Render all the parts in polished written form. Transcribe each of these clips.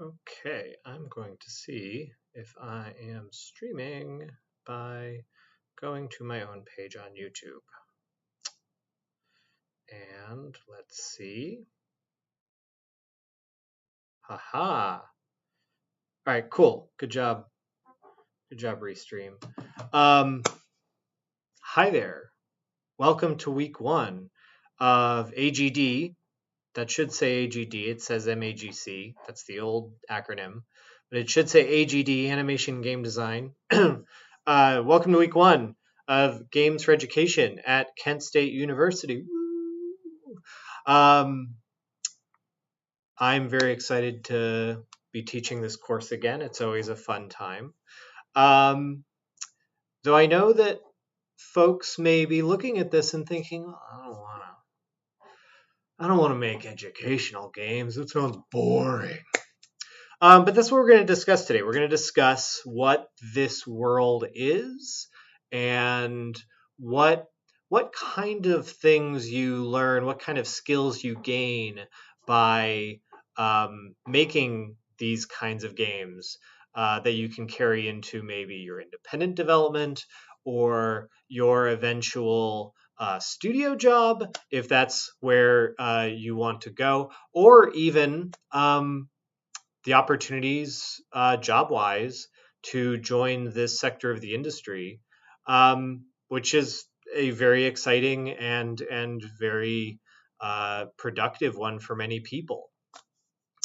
Okay, I'm going to see if I am streaming by going to my own page on YouTube. And let's see. Haha. All right, cool. Good job. Good job, Restream. Hi there. Welcome to week 1 of AGD. That should say AGD. It says MAGC. That's the old acronym. But it should say AGD, Animation Game Design. Welcome to week 1 of Games for Education at Kent State University. I'm very excited to be teaching this course again. It's always a fun time. Though I know that folks may be looking at this and thinking, I don't want to make educational games. It sounds boring. But that's what we're going to discuss today. We're going to discuss what this world is and what kind of things you learn, what kind of skills you gain by making these kinds of games that you can carry into maybe your independent development or your eventual studio job, if that's where you want to go, or even the opportunities job-wise to join this sector of the industry, which is a very exciting and very productive one for many people.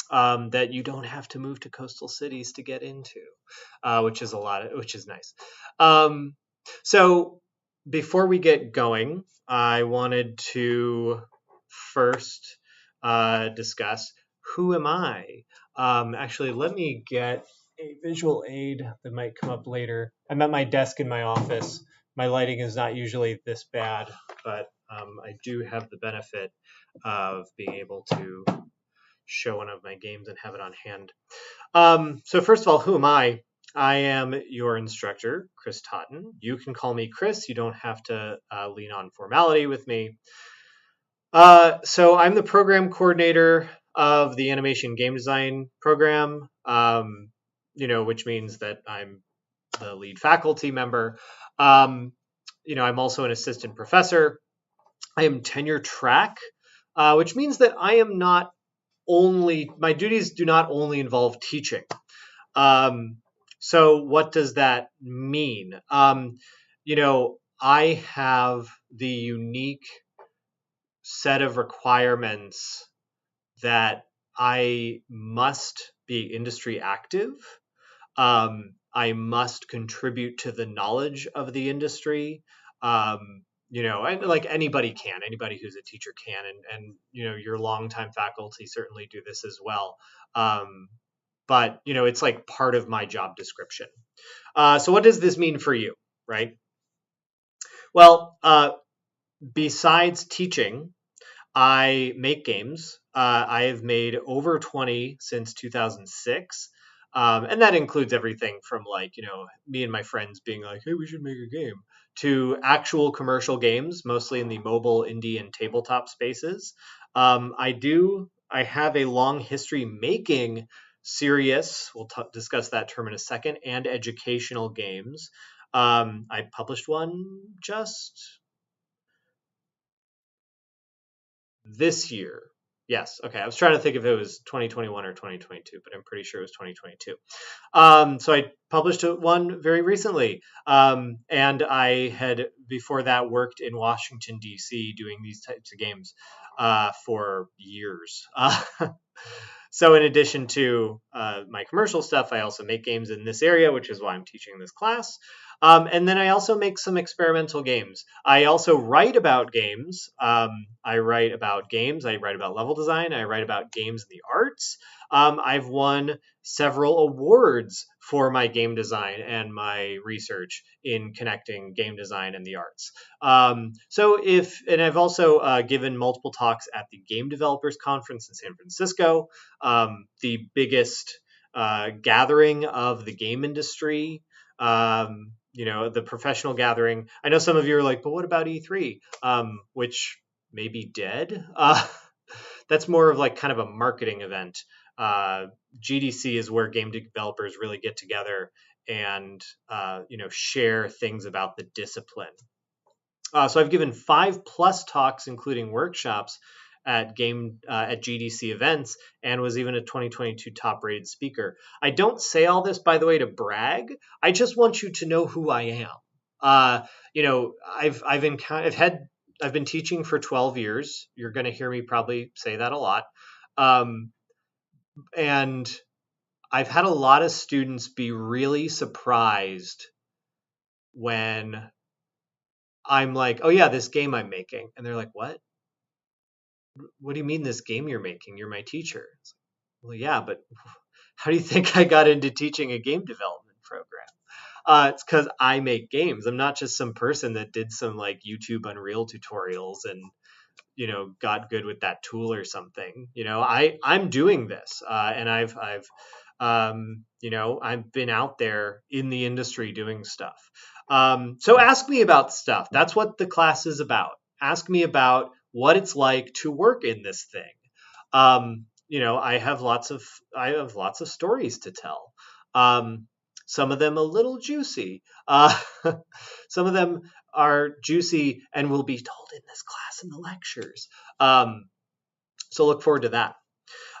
That you don't have to move to coastal cities to get into, which is nice. So before we get going, I wanted to first discuss who am I. Actually, let me get a visual aid that might come up later. I'm at my desk in my office. My lighting is not usually this bad, but I do have the benefit of being able to show one of my games and have it on hand. So first of all, who am I? I am your instructor, Chris Totten. You can call me Chris. You don't have to lean on formality with me. So I'm the program coordinator of the animation game design program, which means that I'm the lead faculty member. I'm also an assistant professor. I am tenure track, which means that I am not only, my duties do not only involve teaching. So what does that mean? I have the unique set of requirements that I must be industry active. I must contribute to the knowledge of the industry. And like anybody who's a teacher can, and your longtime faculty certainly do this as well. But it's like part of my job description. So what does this mean for you, right? Well, besides teaching, I make games. I have made over 20 since 2006. And that includes everything from me and my friends being like, hey, we should make a game, to actual commercial games, mostly in the mobile, indie, and tabletop spaces. I have a long history making serious, we'll discuss that term in a second, and educational games. I published one just this year. Yes. Okay. I was trying to think if it was 2021 or 2022, but I'm pretty sure it was 2022. So I published one very recently. And I had before that worked in Washington, D.C. doing these types of games for years. So in addition to my commercial stuff, I also make games in this area, which is why I'm teaching this class. And then I also make some experimental games. I also write about games. I write about games. I write about level design. I write about games in the arts. I've won several awards for my game design and my research in connecting game design and the arts. And I've also given multiple talks at the Game Developers Conference in San Francisco, the biggest gathering of the game industry. The professional gathering. I know some of you are like, but what about E3? Which may be dead. That's more of like kind of a marketing event. GDC is where game developers really get together and share things about the discipline. So I've given 5+ talks, including workshops at GDC events, and was even a 2022 top-rated speaker. I don't say all this, by the way, to brag. I just want you to know who I am. I've been teaching for 12 years. You're going to hear me probably say that a lot, and I've had a lot of students be really surprised when I'm like, oh yeah, this game I'm making. And they're like, what? What do you mean this game you're making? You're my teacher. It's like, well, yeah, but how do you think I got into teaching a game development program? It's because I make games. I'm not just some person that did some like YouTube Unreal tutorials and got good with that tool or something. I'm doing this, and I've been out there in the industry doing stuff. So ask me about stuff. That's what the class is about. Ask me about what it's like to work in this thing. I have lots of stories to tell. Some of them a little juicy. Some of them are juicy and will be told in this class in the lectures. So look forward to that.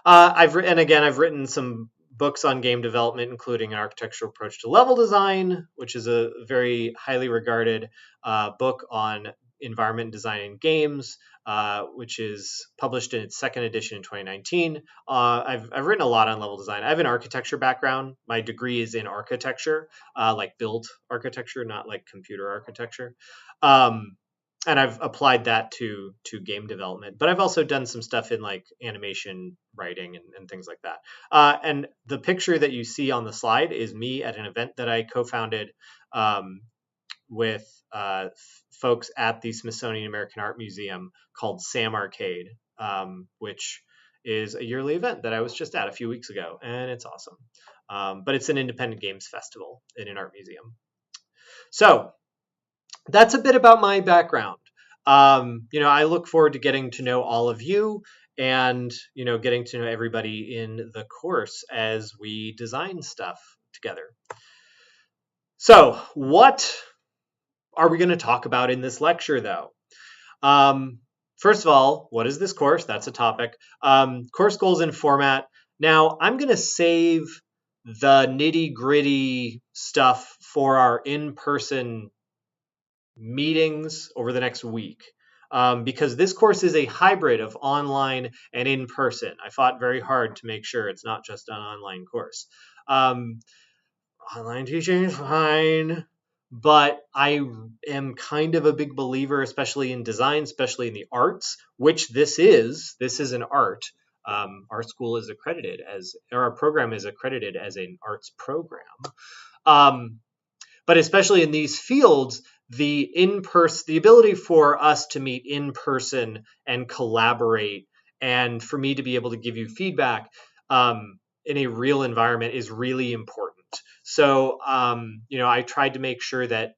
I've written some books on game development, including an architectural approach to level design, which is a very highly regarded book on environment design in games, which is published in its second edition in 2019. I've written a lot on level design. I have an architecture background. My degree is in architecture, like build architecture, not like computer architecture. And I've applied that to game development, but I've also done some stuff in like animation writing and things like that. And the picture that you see on the slide is me at an event that I co-founded with folks at the Smithsonian American Art Museum called Sam Arcade, which is a yearly event that I was just at a few weeks ago, and it's awesome. But it's an independent games festival in an art museum. So that's a bit about my background. I look forward to getting to know all of you and, getting to know everybody in the course as we design stuff together. So what are we going to talk about in this lecture, though? First of all, what is this course? That's a topic. Course goals and format. Now, I'm going to save the nitty-gritty stuff for our in-person meetings over the next week, because this course is a hybrid of online and in person. I fought very hard to make sure it's not just an online course. Online teaching is fine, but I am kind of a big believer, especially in design, especially in the arts, which this is an art. Our school is accredited or our program is accredited as an arts program. But especially in these fields, the ability for us to meet in person and collaborate, and for me to be able to give you feedback in a real environment is really important. So, I tried to make sure that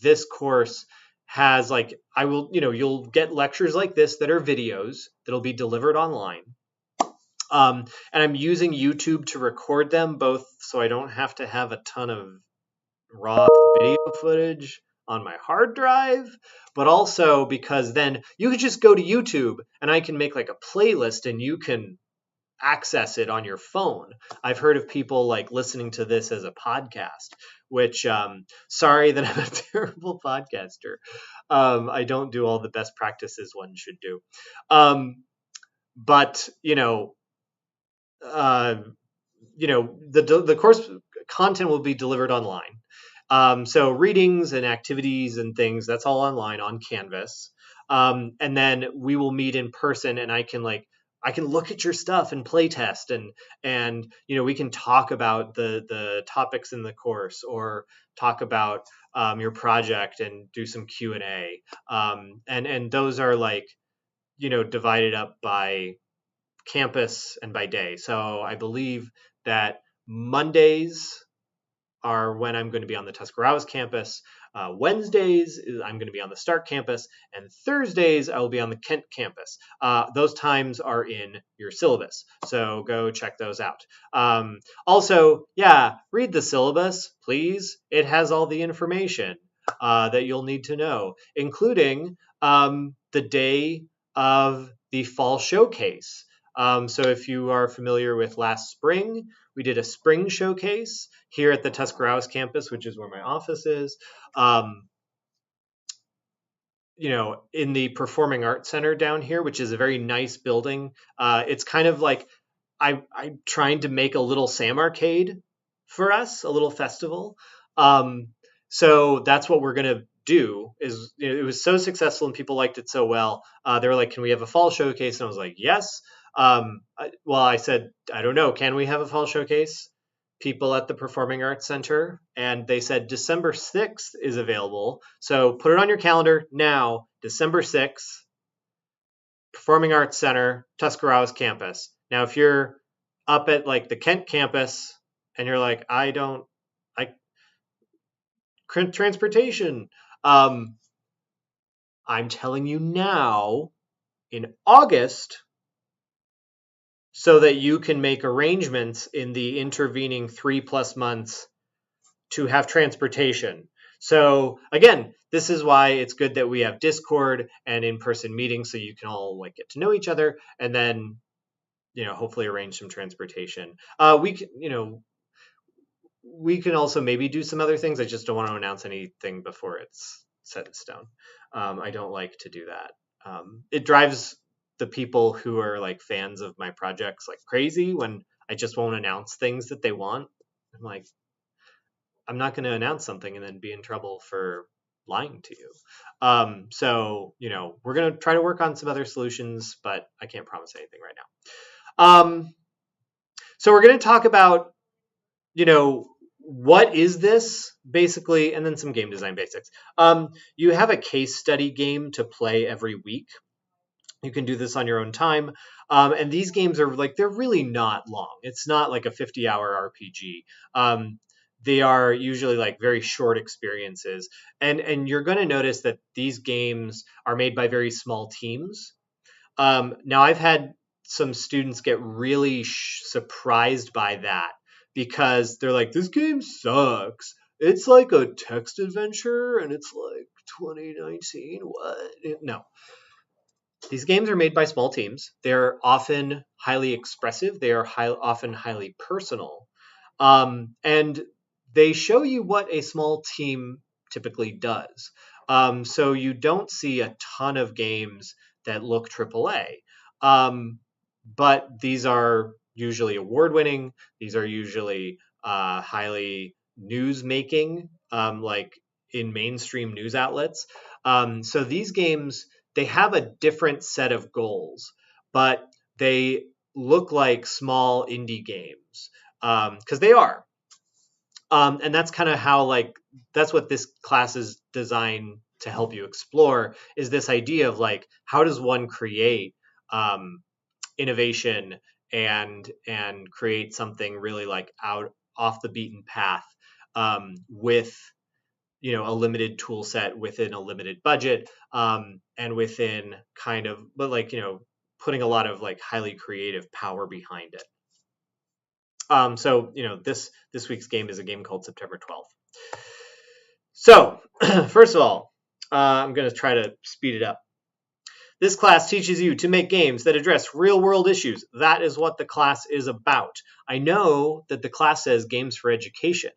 this course has you'll get lectures like this that are videos that'll be delivered online. And I'm using YouTube to record them both so I don't have to have a ton of raw video footage on my hard drive, but also because then you could just go to YouTube and I can make like a playlist and you can access it on your phone. I've heard of people like listening to this as a podcast, which sorry that I'm a terrible podcaster. I don't do all the best practices one should do. But the course content will be delivered online. So readings and activities and things, that's all online on Canvas. And then we will meet in person and I can look at your stuff and play test and we can talk about the topics in the course or talk about your project and do some Q&A. And those are divided up by campus and by day. So I believe that Mondays are when I'm going to be on the Tuscarawas campus. Wednesdays, I'm going to be on the Stark campus, and Thursdays, I will be on the Kent campus. Those times are in your syllabus, so go check those out. Also, yeah, read the syllabus, please. It has all the information that you'll need to know, including the day of the fall showcase. So if you are familiar with last spring, we did a spring showcase here at the Tuscarawas campus, which is where my office is. In the Performing Arts Center down here, which is a very nice building. It's kind of like I'm trying to make a little Sam Arcade for us, a little festival. So that's what we're gonna do. It was so successful and people liked it so well. They were like, "Can we have a fall showcase?" And I was like, "Yes." I said, "I don't know. Can we have a fall showcase?" People at the Performing Arts Center, and they said December 6th is available. So put it on your calendar now, December 6th, Performing Arts Center, Tuscarawas campus. Now, if you're up at like the Kent campus and you're like, transportation, I'm telling you now, in August, so that you can make arrangements in the intervening 3+ months to have transportation. So again, this is why it's good that we have Discord and in-person meetings, so you can all like get to know each other, and then hopefully arrange some transportation. We can also maybe do some other things. I just don't want to announce anything before it's set in stone. I don't like to do that. It drives the people who are like fans of my projects like crazy when I just won't announce things that they want. I'm like, I'm not going to announce something and then be in trouble for lying to you. We're going to try to work on some other solutions, but I can't promise anything right now. So we're going to talk about, what is this basically, and then some game design basics. You have a case study game to play every week. You can do this on your own time. And these games are they're really not long. It's not like a 50-hour RPG. They are usually like very short experiences. And you're going to notice that these games are made by very small teams. Now, I've had some students get really surprised by that because they're like, this game sucks. It's like a text adventure and it's like 2019. What? No. These games are made by small teams. They're often highly expressive. They are often highly personal. And they show you what a small team typically does. So you don't see a ton of games that look AAA. But these are usually award-winning. These are usually highly news-making, like in mainstream news outlets. So these games, they have a different set of goals, but they look like small indie games because they are. And that's kind of how that's what this class is designed to help you explore, is this idea of how does one create innovation and create something really out off the beaten path with a limited tool set within a limited budget and within putting a lot of highly creative power behind it. This week's game is a game called September 12th. So first of all, I'm going to try to speed it up. This class teaches you to make games that address real-world issues. That is what the class is about. I know that the class says games for education.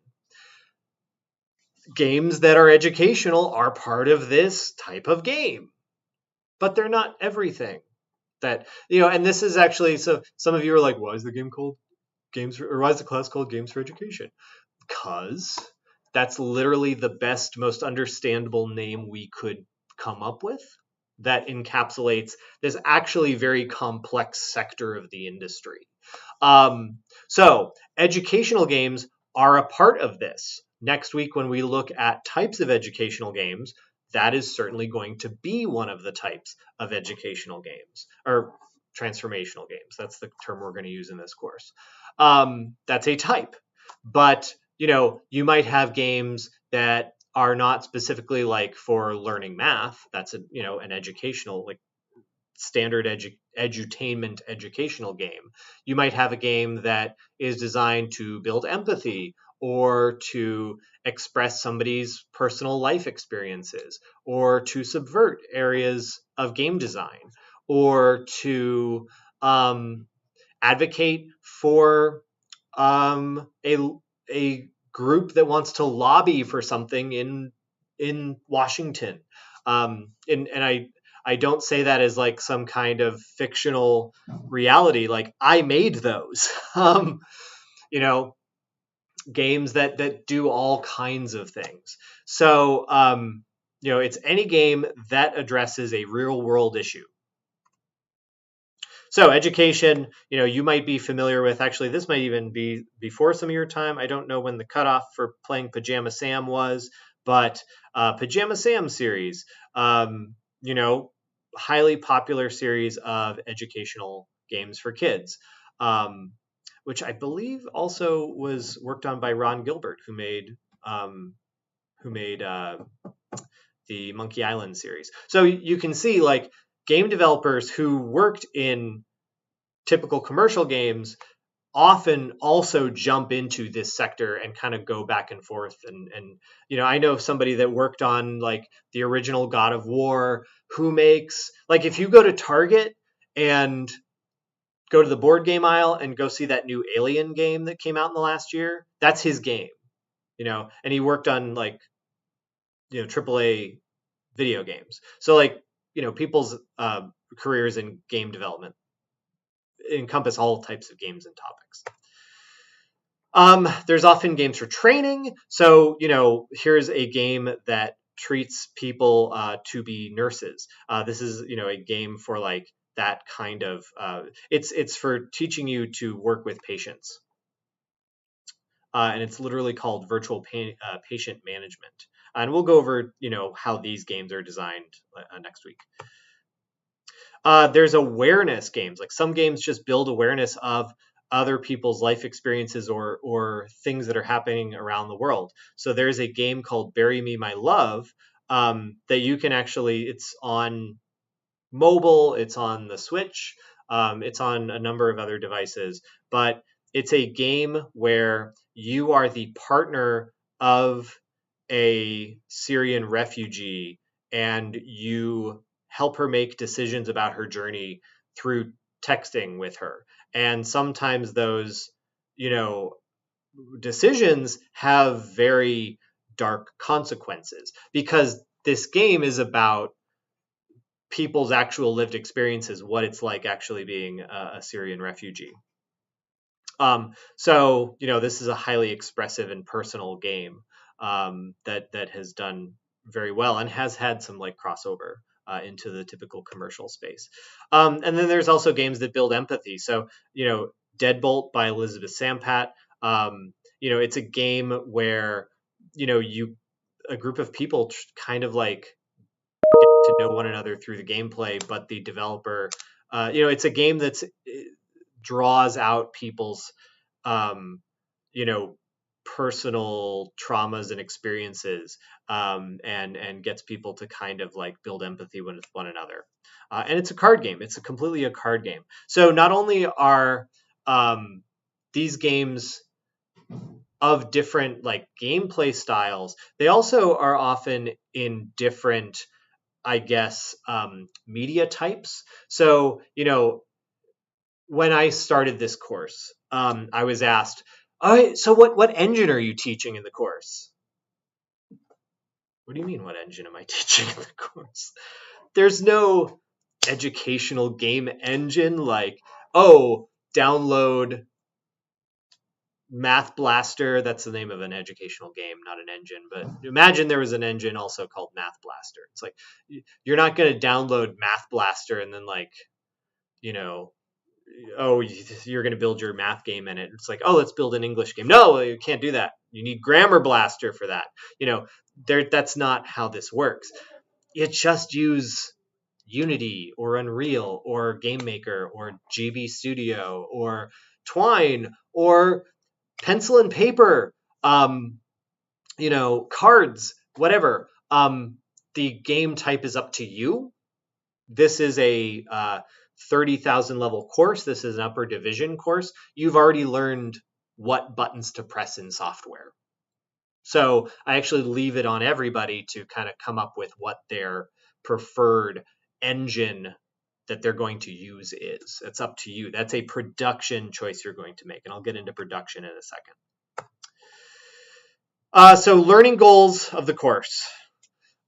Games that are educational are part of this type of game, but they're not everything. And this is actually, so some of you are like, why is the game called why is the class called Games for Education? Because that's literally the best, most understandable name we could come up with that encapsulates this actually very complex sector of the industry. So educational games are a part of this. Next week, when we look at types of educational games, that is certainly going to be one of the types of educational games, or transformational games. That's the term we're going to use in this course. That's a type. But, you might have games that are not specifically like for learning math. That's an educational, like, standard edutainment educational game. You might have a game that is designed to build empathy or to express somebody's personal life experiences or to subvert areas of game design or to advocate for a group that wants to lobby for something in Washington. And I don't say that as like some kind of fictional reality. Like, I made those, you know, games that do all kinds of things. So, it's any game that addresses a real world issue. So education, you might be familiar with, actually, this might even be before some of your time. I don't know when the cutoff for playing Pajama Sam was, but Pajama Sam series, highly popular series of educational games for kids, which I believe also was worked on by Ron Gilbert, who made the Monkey Island series. So you can see, like, game developers who worked in typical commercial games often also jump into this sector and kind of go back and forth. And I know somebody that worked on like the original God of War, who makes, like, if you go to Target and go to the board game aisle and go see that new Alien game that came out in the last year, that's his game, and he worked on like, AAA video games. So like, people's careers in game development encompass all types of games and topics. There's often games for training. So, here's a game that treats people to be nurses. This is, a game for like that kind of, it's for teaching you to work with patients. And it's literally called virtual patient management. And we'll go over, how these games are designed next week. There's awareness games. Like, some games just build awareness of other people's life experiences or things that are happening around the world. So there's a game called Bury Me My Love that you can actually, it's on mobile, it's on the Switch, it's on a number of other devices, but it's a game where you are the partner of a Syrian refugee and you help her make decisions about her journey through texting with her. And sometimes those, decisions have very dark consequences, because this game is about people's actual lived experiences, what it's like actually being a Syrian refugee. So, this is a highly expressive and personal game that has done very well and has had some like crossover into the typical commercial space. And then there's also games that build empathy. So, Deadbolt by Elizabeth Sampat. It's a game where, a group of people kind of like get to know one another through the gameplay, but the developer, it's a game that's draws out people's, personal traumas and experiences, and gets people to kind of like build empathy with one another. And it's a card game. It's completely a card game. So not only are these games of different like gameplay styles, they also are often in different, I guess, media types. So, when I started this course, I was asked, all right, so what engine are you teaching in the course? What do you mean, what engine am I teaching in the course? There's no educational game engine like, oh, download Math Blaster. That's the name of an educational game, not an engine. But imagine there was an engine also called Math Blaster. It's like, you're not going to download Math Blaster and then like, oh, you're going to build your math game in it. It's like, oh, let's build an English game. No, you can't do that. You need Grammar Blaster for that. That's not how this works. You just use Unity or Unreal or Game Maker or GB Studio or Twine or pencil and paper, cards, whatever. The game type is up to you. This is a 30,000 level course. This is an upper division course. You've already learned what buttons to press in software. So I actually leave it on everybody to kind of come up with what their preferred engine that they're going to use is. It's up to you. That's a production choice you're going to make. And I'll get into production in a second. So learning goals of the course.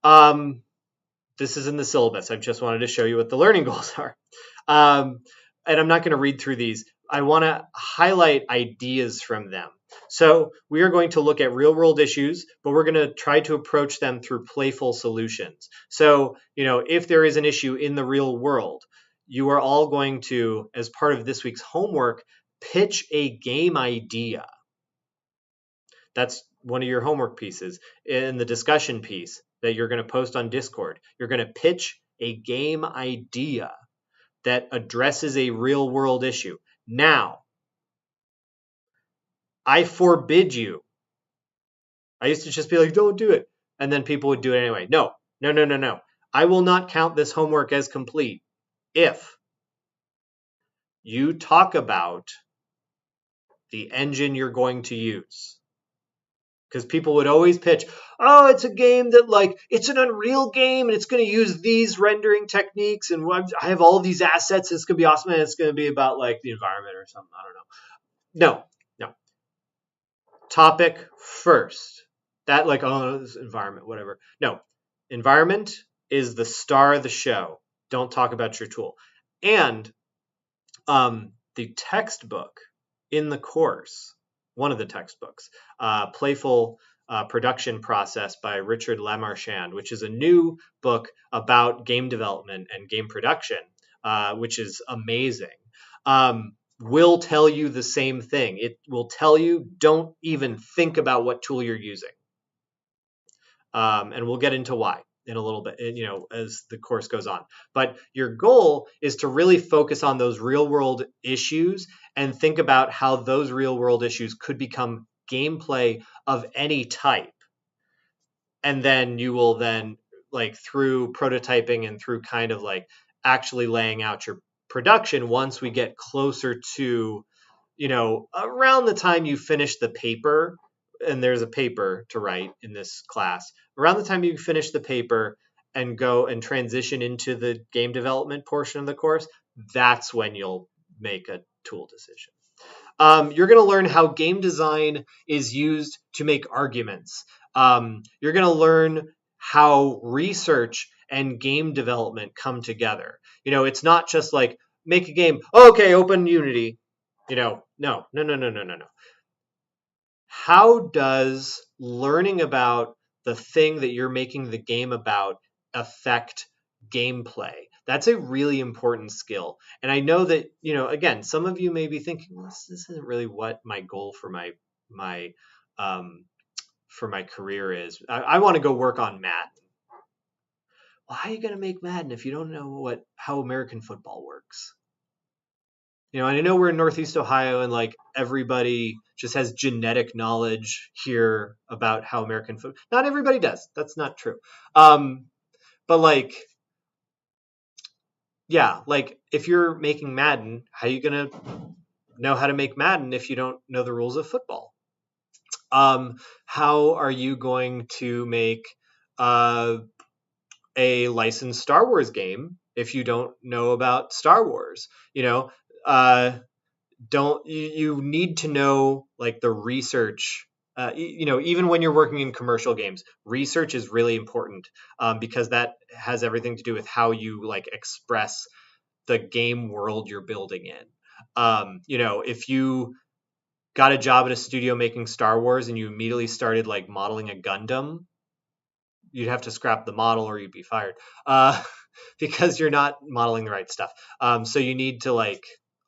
This is in the syllabus. I just wanted to show you what the learning goals are. And I'm not going to read through these. I want to highlight ideas from them. So we are going to look at real world issues, but we're going to try to approach them through playful solutions. So, if there is an issue in the real world, you are all going to, as part of this week's homework, pitch a game idea. That's one of your homework pieces. In the discussion piece that you're going to post on Discord, you're going to pitch a game idea that addresses a real world issue. Now, I forbid you. I used to just be like, don't do it. And then people would do it anyway. No. I will not count this homework as complete if you talk about the engine you're going to use. Because people would always pitch, oh, it's a game that it's an Unreal game and it's going to use these rendering techniques and I have all of these assets. And it's going to be awesome and it's going to be about the environment or something. I don't know. No. Topic first. That this environment, whatever. No. Environment is the star of the show. Don't talk about your tool. And the textbook in the course, one of the textbooks, Playful Production Process by Richard Lamarchand, which is a new book about game development and game production, which is amazing, will tell you the same thing. It will tell you, don't even think about what tool you're using. And we'll get into why in a little bit, as the course goes on. But your goal is to really focus on those real world issues and think about how those real world issues could become gameplay of any type. And then you will then, through prototyping and through kind of actually laying out your production, once we get closer to, around the time you finish the paper, and there's a paper to write in this class, around the time you finish the paper and go and transition into the game development portion of the course, that's when you'll make a tool decision. You're going to learn how game design is used to make arguments. You're going to learn how research and game development come together. It's not just make a game. Oh, okay, open Unity. No. How does learning about the thing that you're making the game about affect gameplay? That's a really important skill. And I know that, again, some of you may be thinking, well, this isn't really what my goal for my career is. I want to go work on Madden. Well, how are you going to make Madden if you don't know how American football works? And I know we're in Northeast Ohio and everybody just has genetic knowledge here about how American football. Not everybody does. That's not true. But yeah, if you're making Madden, how are you going to know how to make Madden if you don't know the rules of football? How are you going to make a licensed Star Wars game if you don't know about Star Wars? You need to know the research. Even when you're working in commercial games, research is really important because that has everything to do with how you express the game world you're building in. If you got a job at a studio making Star Wars and you immediately started modeling a Gundam, you'd have to scrap the model or you'd be fired because you're not modeling the right stuff. So you need to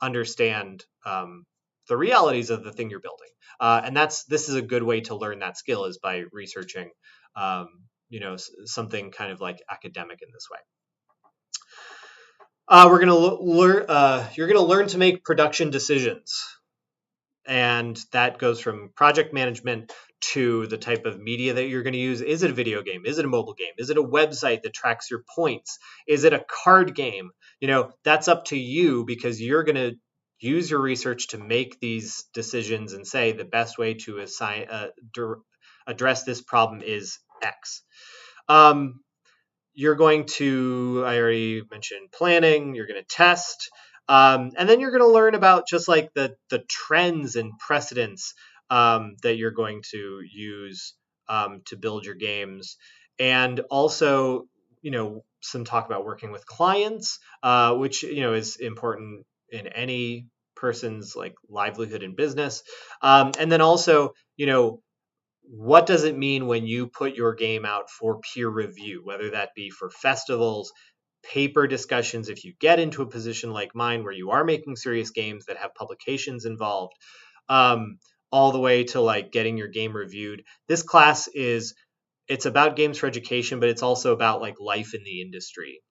understand the realities of the thing you're building. And this is a good way to learn that skill, is by researching, something kind of academic in this way. We're going to learn. You're going to learn to make production decisions. And that goes from project management to the type of media that you're going to use. Is it a video game? Is it a mobile game? Is it a website that tracks your points? Is it a card game? That's up to you, because you're going to use your research to make these decisions and say the best way to address this problem is X. You're going to, I already mentioned planning, you're going to test, and then you're going to learn about just like the trends and precedents that you're going to use to build your games. And also, some talk about working with clients, which, is important in any person's like livelihood and business. And then also, what does it mean when you put your game out for peer review, whether that be for festivals, paper discussions, if you get into a position like mine where you are making serious games that have publications involved, all the way to like getting your game reviewed. This class it's about games for education, but it's also about like life in the industry.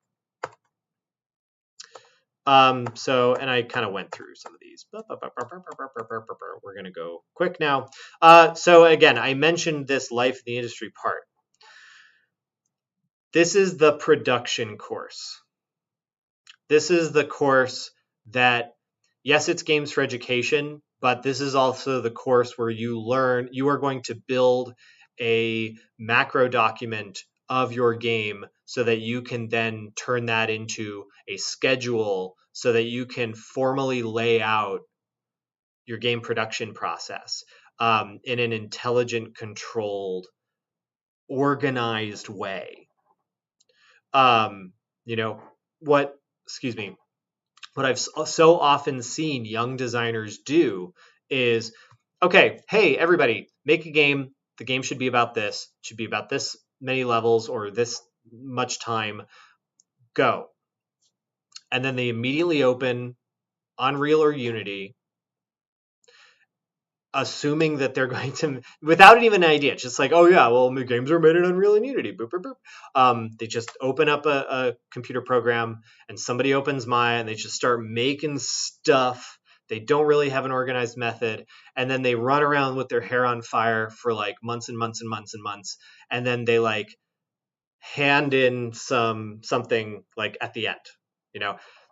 And I kind of went through some of these. We're going to go quick now. So again, I mentioned this life in the industry part. This is the production course. This is the course that, yes, it's games for education, but this is also the course where you are going to build a macro document of your game so that you can then turn that into a schedule so that you can formally lay out your game production process in an intelligent, controlled, organized way. What I've so often seen young designers do is, okay, hey, everybody, make a game. The game should be about this. It should be about this many levels or this much time. Go. And then they immediately open Unreal or Unity, assuming that they're going to, without even an idea, just like, oh yeah, well, the games are made in Unreal and Unity. Boop, boop, boop. They just open up a computer program, and somebody opens Maya, and they just start making stuff. They don't really have an organized method, and then they run around with their hair on fire for like months and months and months and months, and then they like hand in something like at the end.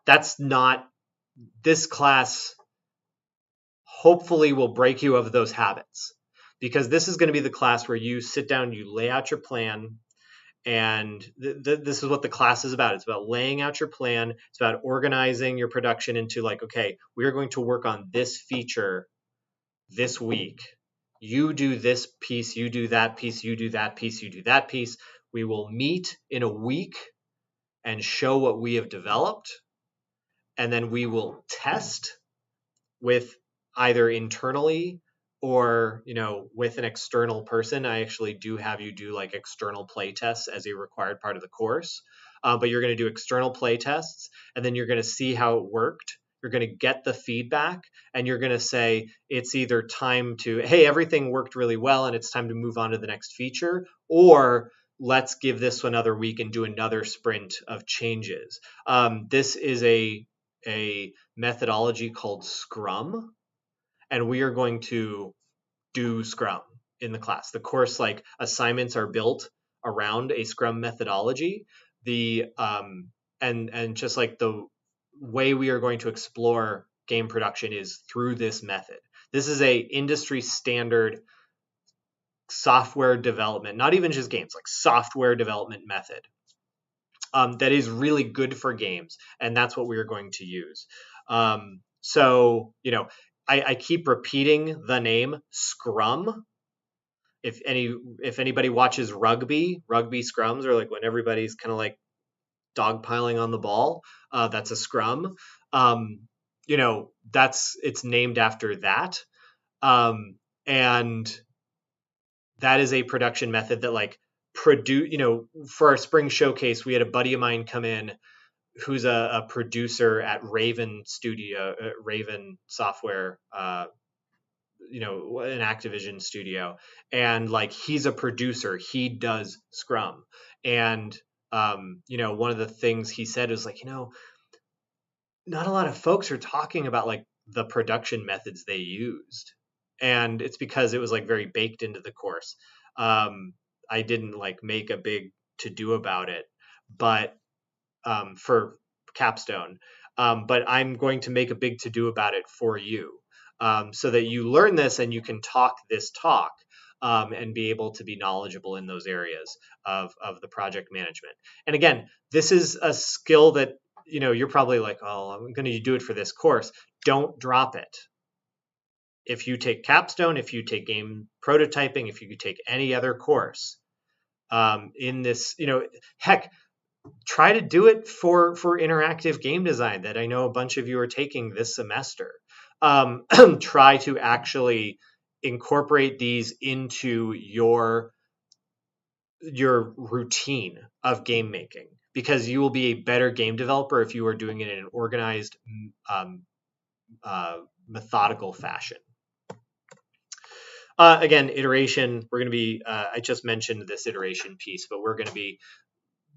That's not this class. Hopefully will break you of those habits, because this is going to be the class where you sit down, you lay out your plan, and this is what the class is about. It's about laying out your plan. It's about organizing your production into like, okay, we are going to work on this feature this week. You do this piece, you do that piece, you do that piece, you do that piece. We will meet in a week and show what we have developed, and then we will test with either internally or with an external person. I actually do have you do like external play tests as a required part of the course, but you're going to do external play tests, and then you're going to see how it worked. You're going to get the feedback, and you're going to say it's either time to, hey, everything worked really well and it's time to move on to the next feature, or let's give this another week and do another sprint of changes. This is a methodology called Scrum, and we are going to do Scrum in the class. The course like assignments are built around a Scrum methodology. And just like the way we are going to explore game production is through this method. This is a industry standard software development, not even just games, like software development method. That is really good for games, and that's what we're going to use. So, I keep repeating the name Scrum. If anybody watches rugby scrums are like when everybody's kind of like dogpiling on the ball. That's a scrum. It's named after that, and that is a production method that like for our spring showcase, we had a buddy of mine come in who's a producer at Raven Software, an Activision studio, and like he's a producer. He does Scrum, and one of the things he said was like, not a lot of folks are talking about like the production methods they used. And it's because it was like very baked into the course. I didn't like make a big to do about it, but for capstone. But I'm going to make a big to do about it for you, so that you learn this and you can talk this talk, and be able to be knowledgeable in those areas of the project management. And again, this is a skill that, you're probably like, oh, I'm going to do it for this course. Don't drop it. If you take capstone, if you take game prototyping, if you take any other course, in this, heck, try to do it for interactive game design that I know a bunch of you are taking this semester. Try to actually incorporate these into your routine of game making, because you will be a better game developer if you are doing it in an organized, methodical fashion. Again, iteration, we're going to be, I just mentioned this iteration piece, but we're going to be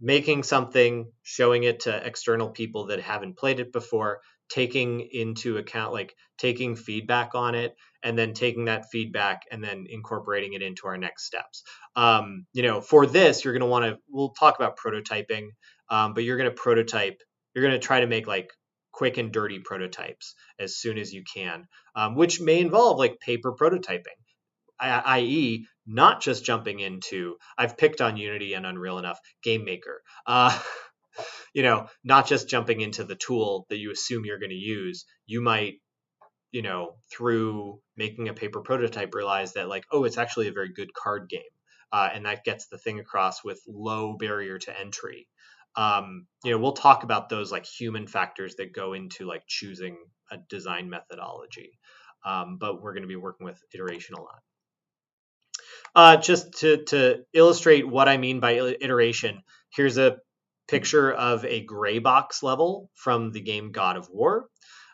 making something, showing it to external people that haven't played it before, taking into account, like taking feedback on it, and then taking that feedback and then incorporating it into our next steps. For this, you're going to want to, we'll talk about prototyping, but you're going to prototype, you're going to try to make like quick and dirty prototypes as soon as you can, which may involve like paper prototyping, i.e., not just jumping into, I've picked on Unity and Unreal enough, Game Maker, not just jumping into the tool that you assume you're going to use. You might, through making a paper prototype, realize that like, oh, it's actually a very good card game. And that gets the thing across with low barrier to entry. We'll talk about those like human factors that go into like choosing a design methodology. But we're going to be working with iteration a lot. Just to illustrate what I mean by iteration, here's a picture of a gray box level from the game God of War.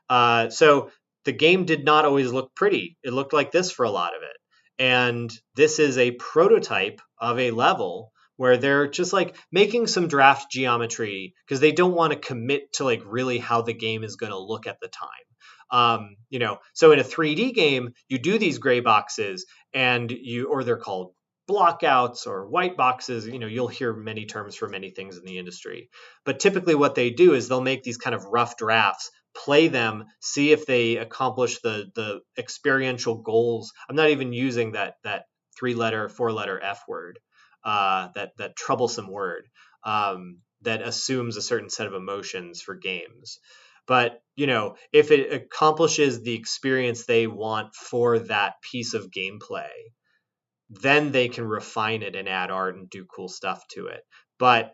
So the game did not always look pretty. It looked like this for a lot of it. And this is a prototype of a level where they're just like making some draft geometry because they don't want to commit to like really how the game is going to look at the time. So in a 3D game, you do these gray boxes or they're called blockouts or white boxes. You'll hear many terms for many things in the industry, but typically what they do is they'll make these kind of rough drafts, play them, see if they accomplish the experiential goals. I'm not even using that 4-letter F word, that troublesome word, that assumes a certain set of emotions for games. But, if it accomplishes the experience they want for that piece of gameplay, then they can refine it and add art and do cool stuff to it. But,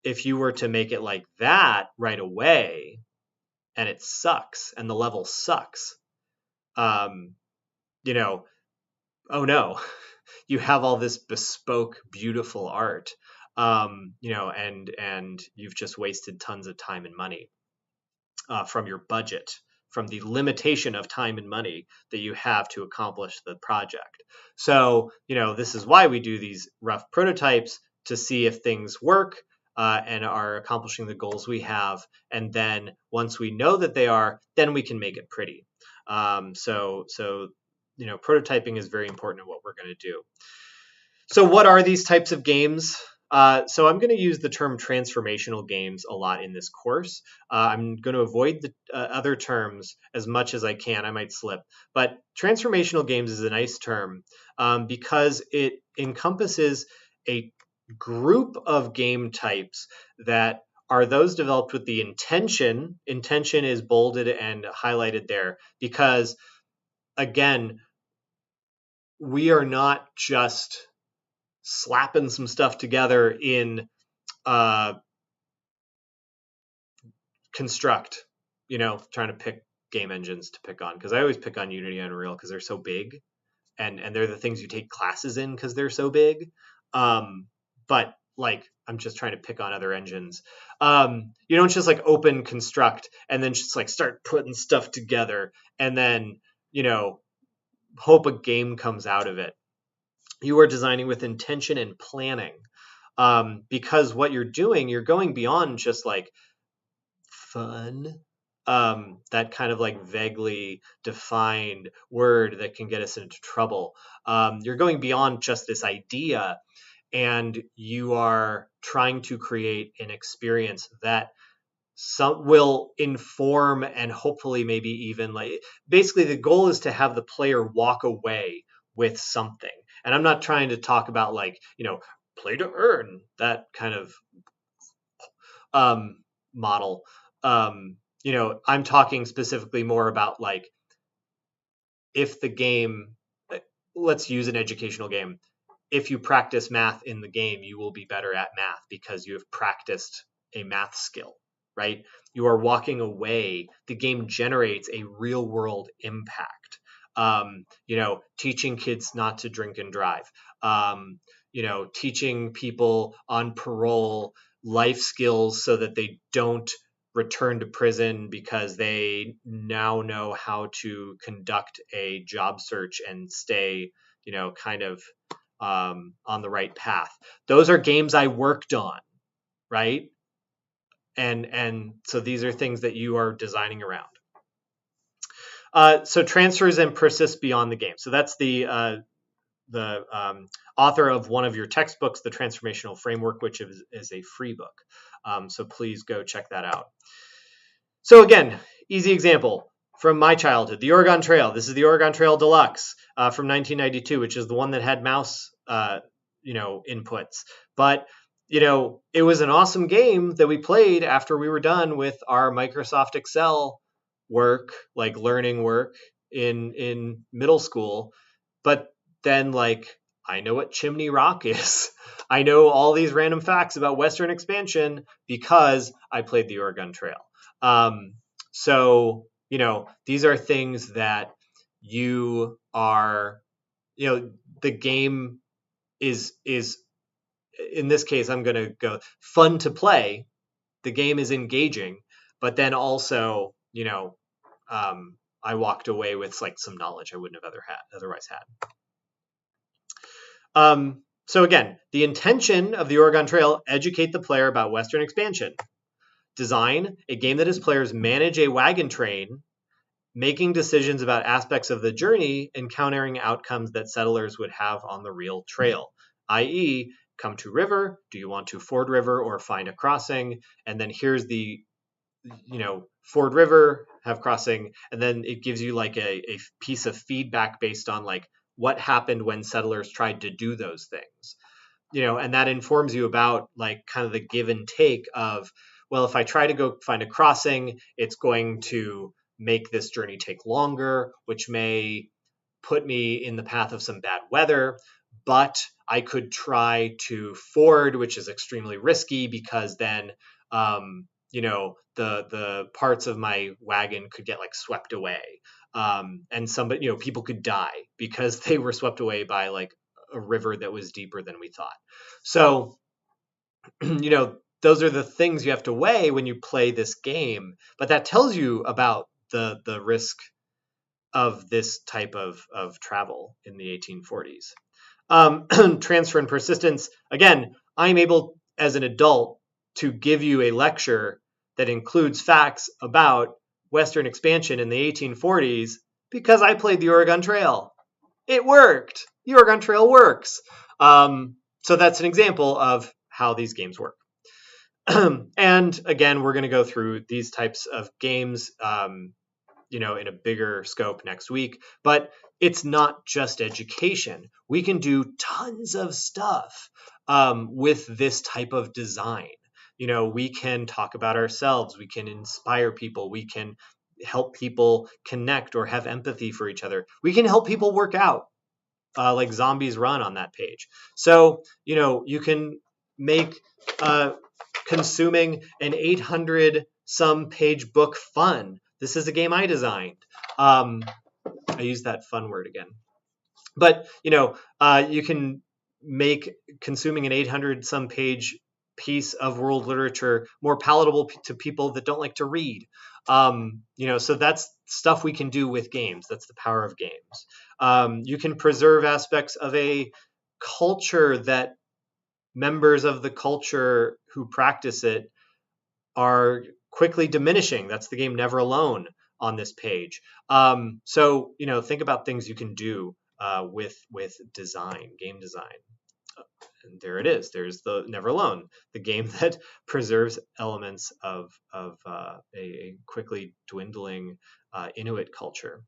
if you were to make it like that right away and it sucks and the level sucks, oh no, you have all this bespoke, beautiful art, and you've just wasted tons of time and money. From your budget, from the limitation of time and money that you have to accomplish the project. So, this is why we do these rough prototypes, to see if things work and are accomplishing the goals we have. And then once we know that they are, then we can make it pretty. So prototyping is very important in what we're going to do. So what are these types of games? So I'm going to use the term transformational games a lot in this course. I'm going to avoid the other terms as much as I can. I might slip. But transformational games is a nice term because it encompasses a group of game types that are those developed with the intention. Intention is bolded and highlighted there because, again, we are not just slapping some stuff together in construct, trying to pick game engines to pick on, because I always pick on Unity and Unreal because they're so big, and they're the things you take classes in because they're so big. But like, I'm just trying to pick on other engines. You don't just like open construct and then just like start putting stuff together and then, hope a game comes out of it. You are designing with intention and planning, because what you're doing, you're going beyond just like fun. that kind of like vaguely defined word that can get us into trouble. You're going beyond just this idea, and you are trying to create an experience that some will inform and hopefully maybe even like, basically the goal is to have the player walk away with something. And I'm not trying to talk about like, play to earn, that kind of model. I'm talking specifically more about like, if the game, let's use an educational game. If you practice math in the game, you will be better at math because you have practiced a math skill, right? You are walking away. The game generates a real world impact. Teaching kids not to drink and drive. Teaching people on parole life skills so that they don't return to prison because they now know how to conduct a job search and stay, kind of on the right path. Those are games I worked on, right? And so these are things that you are designing around. So transfers and persist beyond the game. So that's the author of one of your textbooks, the Transformational Framework, which is a free book. So please go check that out. So again, easy example from my childhood, the Oregon Trail. This is the Oregon Trail Deluxe from 1992, which is the one that had mouse, inputs. But, it was an awesome game that we played after we were done with our Microsoft Excel work, like learning work in middle school. But then, like, I know what Chimney Rock is. I know all these random facts about Western expansion because I played the Oregon Trail. So, these are things that you are, the game is in this case, I'm going to go fun to play. The game is engaging, but then also, I walked away with like some knowledge I wouldn't have otherwise had. So again, the intention of the Oregon Trail: educate the player about Western expansion. Design a game that has players manage a wagon train, making decisions about aspects of the journey, encountering outcomes that settlers would have on the real trail, i.e., come to river, do you want to ford river or find a crossing? And then here's the, ford river, have crossing, and then it gives you like a piece of feedback based on like what happened when settlers tried to do those things. And that informs you about like kind of the give and take of, well, if I try to go find a crossing, it's going to make this journey take longer, which may put me in the path of some bad weather. But I could try to ford, which is extremely risky because then, the parts of my wagon could get like swept away. And somebody, people could die because they were swept away by like a river that was deeper than we thought. So, those are the things you have to weigh when you play this game. But that tells you about the risk of this type of travel in the 1840s. Transfer and persistence. Again, I'm able as an adult to give you a lecture that includes facts about Western expansion in the 1840s because I played the Oregon Trail. It worked. The Oregon Trail works. So that's an example of how these games work. And again, we're going to go through these types of games, in a bigger scope next week. But it's not just education. We can do tons of stuff with this type of design. We can talk about ourselves. We can inspire people. We can help people connect or have empathy for each other. We can help people work out, like Zombies Run on that page. So, you can make consuming an 800 some page book fun. This is a game I designed. I use that fun word again. But, you can make consuming an 800 some page piece of world literature more palatable to people that don't like to read. So that's stuff we can do with games. That's the power of games. You can preserve aspects of a culture that members of the culture who practice it are quickly diminishing. That's the game Never Alone on this page. So think about things you can do with design, game design. And there it is. There's the Never Alone, the game that preserves elements of a quickly dwindling Inuit culture.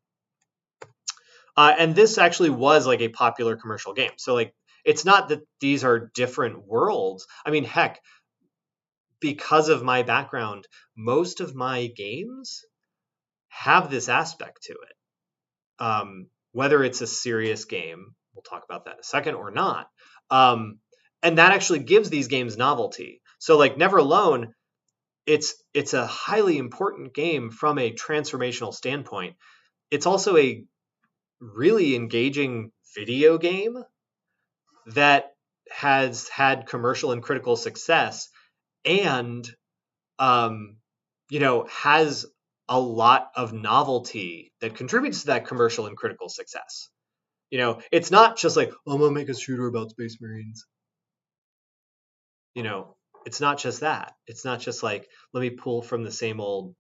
And this actually was like a popular commercial game. So like, it's not that these are different worlds. I mean, heck, because of my background, most of my games have this aspect to it. Whether it's a serious game, we'll talk about that in a second, or not. And that actually gives these games novelty. So like Never Alone, it's a highly important game from a transformational standpoint. It's also a really engaging video game that has had commercial and critical success, and has a lot of novelty that contributes to that commercial and critical success. It's not just like, oh, I'm gonna make a shooter about Space Marines. It's not just that. It's not just like, let me pull from the same old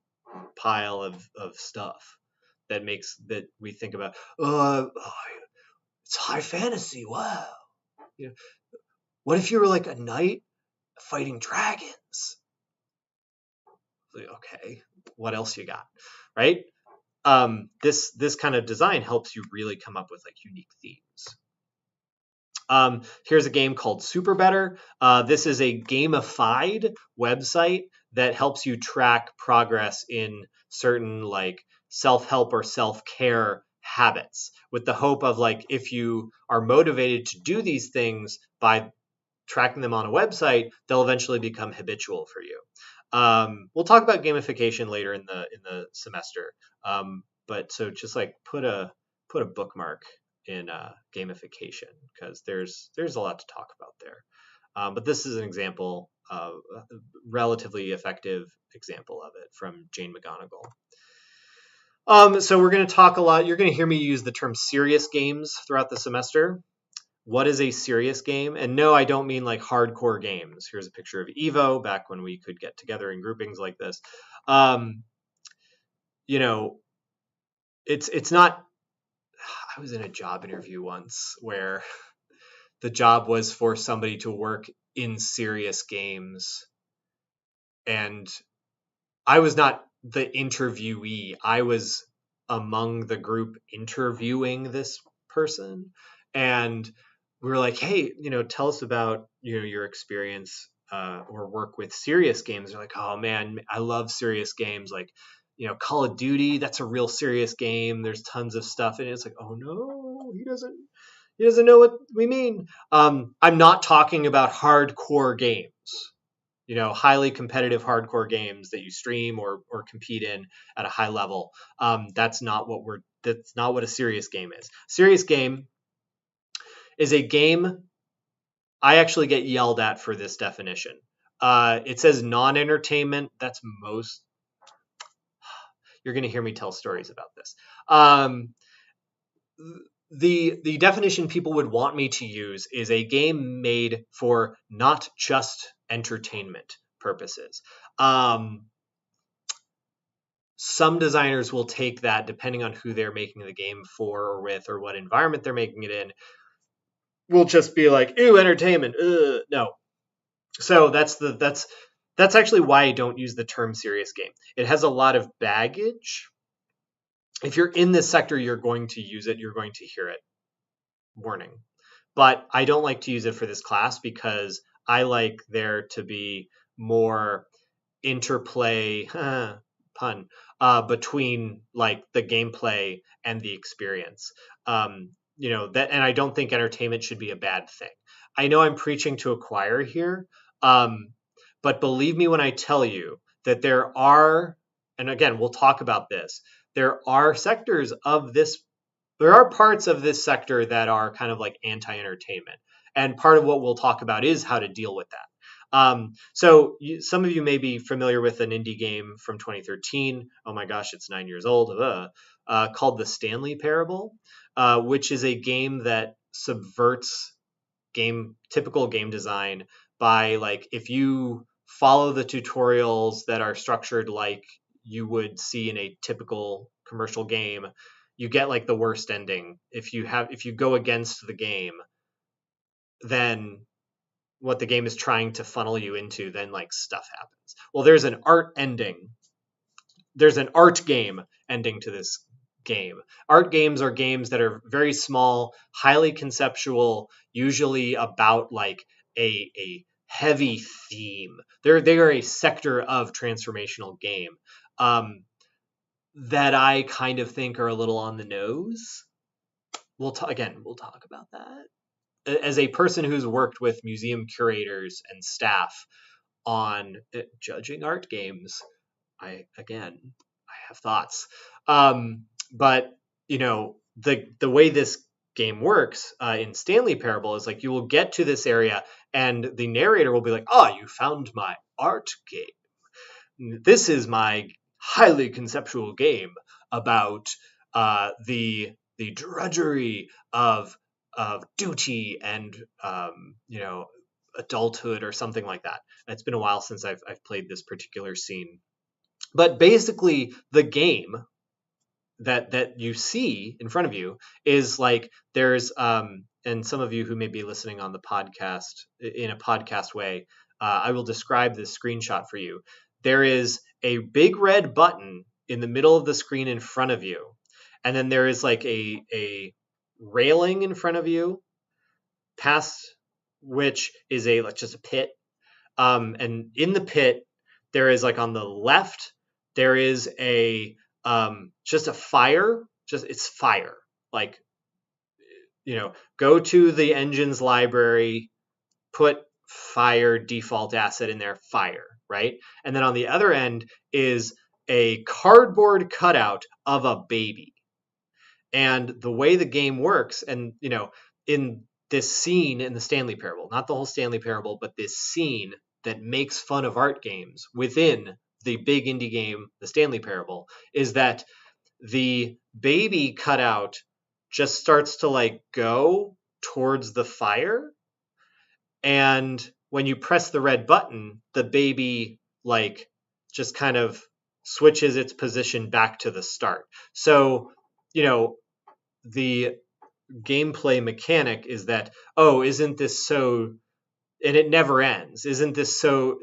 pile of stuff that we think about. It's high fantasy. Wow. What if you were like a knight fighting dragons? Okay, what else you got, right? This kind of design helps you really come up with like unique themes. Here's a game called Super Better. This is a gamified website that helps you track progress in certain like self-help or self-care habits, with the hope of like, if you are motivated to do these things by tracking them on a website, they'll eventually become habitual for you. We'll talk about gamification later in the semester. But so just like put a bookmark in gamification, because there's a lot to talk about there. But this is an example of a relatively effective example of it from Jane McGonigal. So we're going to talk a lot. You're going to hear me use the term serious games throughout the semester. What is a serious game? And no, I don't mean like hardcore games. Here's a picture of Evo back when we could get together in groupings like this. It's not. I was in a job interview once where the job was for somebody to work in serious games, and I was not the interviewee. I was among the group interviewing this person, and we were like, hey, tell us about your experience or work with serious games. They're like, oh man, I love serious games. Like, Call of Duty, that's a real serious game. There's tons of stuff in it. It's like, oh no, he doesn't know what we mean. I'm not talking about hardcore games. Highly competitive hardcore games that you stream or compete in at a high level. That's not what a serious game is. Serious game is a game. I actually get yelled at for this definition. It says non-entertainment. That's most. You're going to hear me tell stories about this. The definition people would want me to use is a game made for not just entertainment purposes. Some designers will take that, depending on who they're making the game for or with, or what environment they're making it in, will just be like, ew, entertainment. No. So that's actually why I don't use the term serious game. It has a lot of baggage. If you're in this sector, you're going to use it. You're going to hear it. Warning. But I don't like to use it for this class because I like there to be more interplay, pun, between like the gameplay and the experience. That, and I don't think entertainment should be a bad thing. I know I'm preaching to a choir here, but believe me when I tell you that there are, and again, we'll talk about this, there are sectors of this, there are parts of this sector that are kind of like anti-entertainment. And part of what we'll talk about is how to deal with that. So some of you may be familiar with an indie game from 2013. Oh my gosh, it's 9 years old. Called the Stanley Parable, which is a game that subverts typical game design by, like, if you follow the tutorials that are structured like you would see in a typical commercial game, you get like the worst ending. If you go against the game, then what the game is trying to funnel you into, then like stuff happens. Well, there's an art game ending to this game. Art games are games that are very small, highly conceptual, usually about like a heavy theme. They are a sector of transformational game that I kind of think are a little on the nose. We'll talk about that. As a person who's worked with museum curators and staff on judging art games, I have thoughts. But the way this game works in Stanley Parable is like you will get to this area and the narrator will be like, "Oh, you found my art game. This is my highly conceptual game about the drudgery of duty and adulthood or something like that." And it's been a while since I've played this particular scene, but basically the game that you see in front of you is like there's and some of you who may be listening on the podcast in a podcast way, I will describe this screenshot for you. There is a big red button in the middle of the screen in front of you, and then there is like a railing in front of you, past which is just a pit. And in the pit, there is like on the left, there is just a fire. It's fire. Like, go to the engines library, put fire default asset in there, fire, right? And then on the other end is a cardboard cutout of a baby. And the way the game works, and in this scene in the Stanley Parable, not the whole Stanley Parable, but this scene that makes fun of art games within the big indie game, the Stanley Parable, is that the baby cutout just starts to like go towards the fire. And when you press the red button, the baby like just kind of switches its position back to the start. So, the gameplay mechanic is that, oh, isn't this so, and it never ends. Isn't this so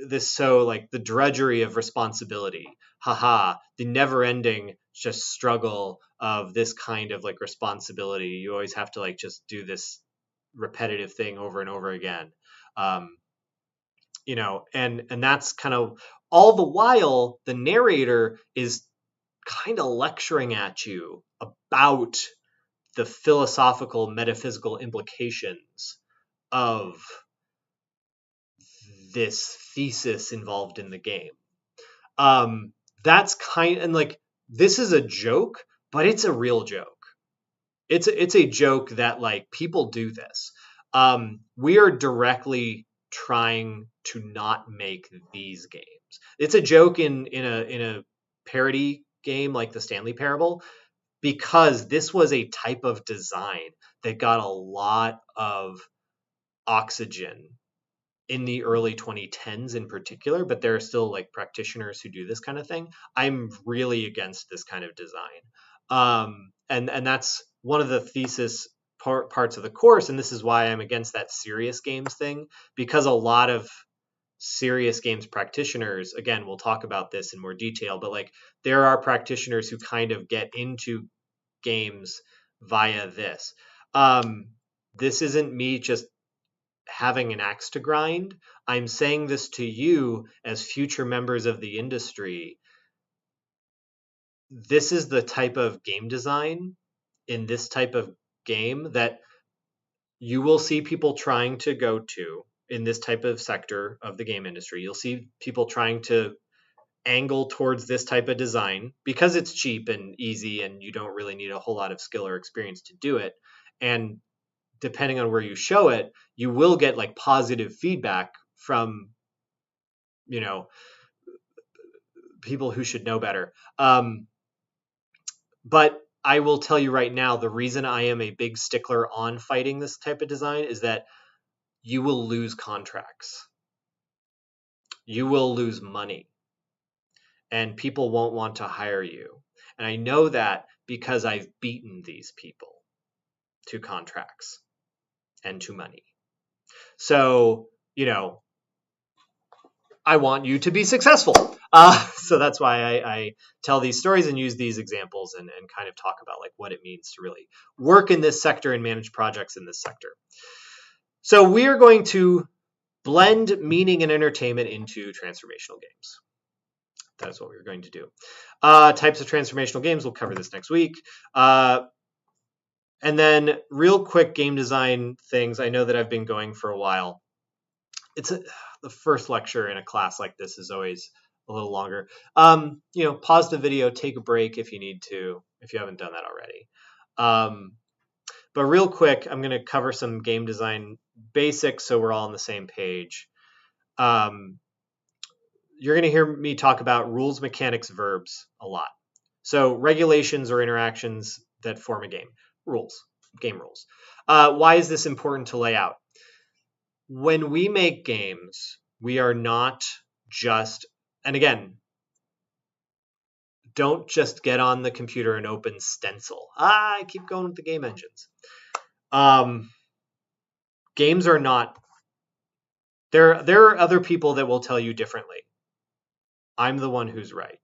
like the drudgery of responsibility? Haha, the never ending just struggle of this kind of like responsibility. You always have to like just do this repetitive thing over and over again. And that's kind of all the while the narrator is kind of lecturing at you about the philosophical, metaphysical implications of this thesis involved in the game. That's and like, this is a joke, but it's a real joke. It's a joke that like people do this. We are directly trying to not make these games. It's a joke in a parody game like the Stanley Parable, because this was a type of design that got a lot of oxygen in the early 2010s in particular, but there are still like practitioners who do this kind of thing. I'm really against this kind of design. And that's one of the thesis parts of the course, and this is why I'm against that serious games thing, because a lot of serious games practitioners, again, we'll talk about this in more detail, but like there are practitioners who kind of get into games via this. This isn't me just having an axe to grind. I'm saying this to you as future members of the industry. This is the type of game design in this type of game that you will see people trying to go to in this type of sector of the game industry. You'll see people trying to angle towards this type of design because it's cheap and easy and you don't really need a whole lot of skill or experience to do it. And depending on where you show it, you will get like positive feedback from, people who should know better. But I will tell you right now, the reason I am a big stickler on fighting this type of design is that you will lose contracts. you will lose money and people won't want to hire you. And I know that because I've beaten these people to contracts and to money. So, I want you to be successful. So that's why I tell these stories and use these examples and kind of talk about like what it means to really work in this sector and manage projects in this sector. So we are going to blend meaning and entertainment into transformational games. That is what we're going to do. Types of transformational games, we'll cover this next week. And then real quick game design things. I know that I've been going for a while. The first lecture in a class like this is always a little longer. Pause the video, take a break if you need to, if you haven't done that already. But real quick, I'm going to cover some game design basics so we're all on the same page. You're going to hear me talk about rules, mechanics, verbs a lot. So regulations or interactions that form a game. Rules, game rules. Why is this important to lay out? When we make games, we are not just, and again, don't just get on the computer and open Stencil. I keep going with the game engines. Games are not, there are other people that will tell you differently. I'm the one who's right.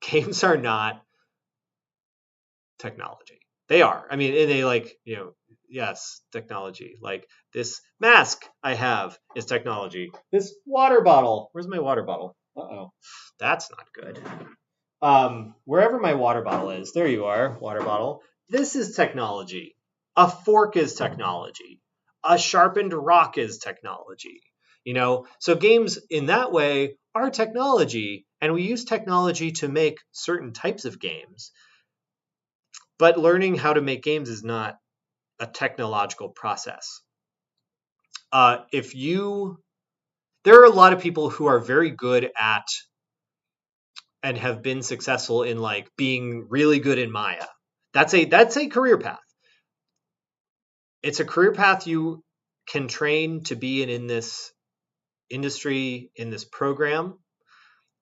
Games are not technology. They are. I mean, they yes, technology. Like this mask I have is technology. This water bottle. Where's my water bottle? Uh-oh. That's not good. Wherever my water bottle is, there you are, water bottle. This is technology. A fork is technology. A sharpened rock is technology. So games in that way are technology, and we use technology to make certain types of games. But learning how to make games is not a technological process. There are a lot of people who are very good at and have been successful in like being really good in Maya. That's a career path. It's a career path you can train to be in this industry, in this program.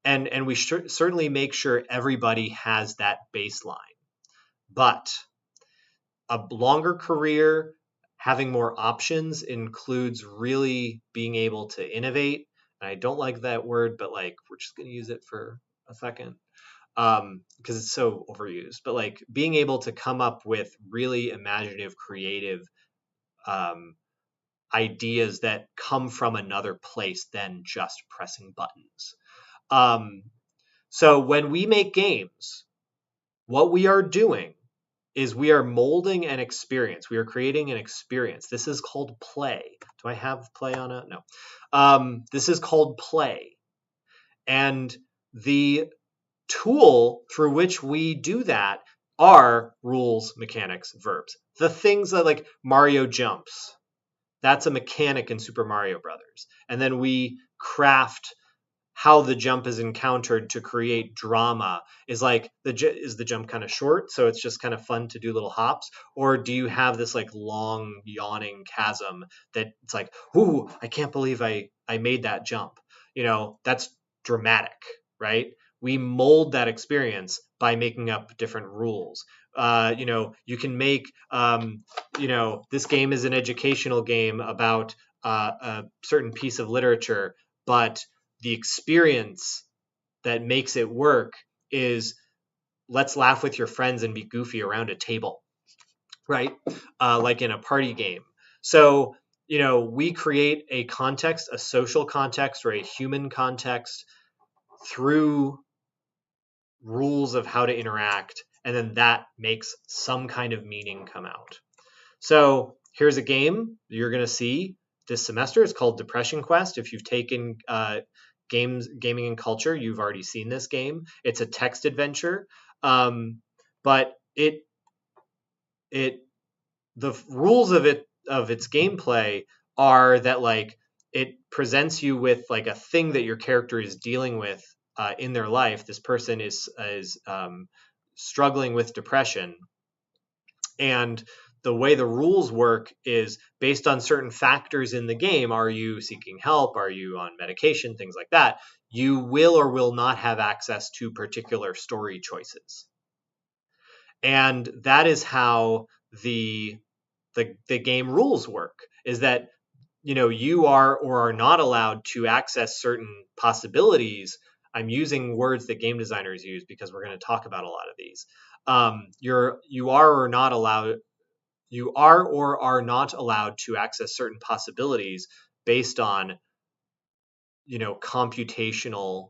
And we certainly make sure everybody has that baseline. But a longer career, having more options includes really being able to innovate. And I don't like that word, but like we're just going to use it for a second because it's so overused. But like being able to come up with really imaginative, creative ideas that come from another place than just pressing buttons. So when we make games, what we are doing is we are molding an experience. We are creating an experience. This is called play. Do I have play on it? No. This is called play. And the tool through which we do that are rules, mechanics, verbs. The things that like Mario jumps. That's a mechanic in Super Mario Brothers. And then we craft how the jump is encountered to create drama. Is the jump kind of short, so it's just kind of fun to do little hops, or do you have this like long yawning chasm that it's like, ooh, I can't believe I made that jump. That's dramatic, right? We mold that experience by making up different rules. You can make this game is an educational game about a certain piece of literature, but the experience that makes it work is let's laugh with your friends and be goofy around a table, right? Like in a party game. So, we create a context, a social context or a human context through rules of how to interact. And then that makes some kind of meaning come out. So here's a game you're going to see this semester. It's called Depression Quest. If you've taken gaming and culture, you've already seen this game. It's a text adventure, but the rules of its gameplay are that like it presents you with like a thing that your character is dealing with in their life. This person is struggling with depression, and the way the rules work is based on certain factors in the game. Are you seeking help? Are you on medication? Things like that. You will or will not have access to particular story choices. And that is how the game rules work, is that you are or are not allowed to access certain possibilities. I'm using words that game designers use because we're going to talk about a lot of these. You are or not allowed you are or are not allowed to access certain possibilities based on computational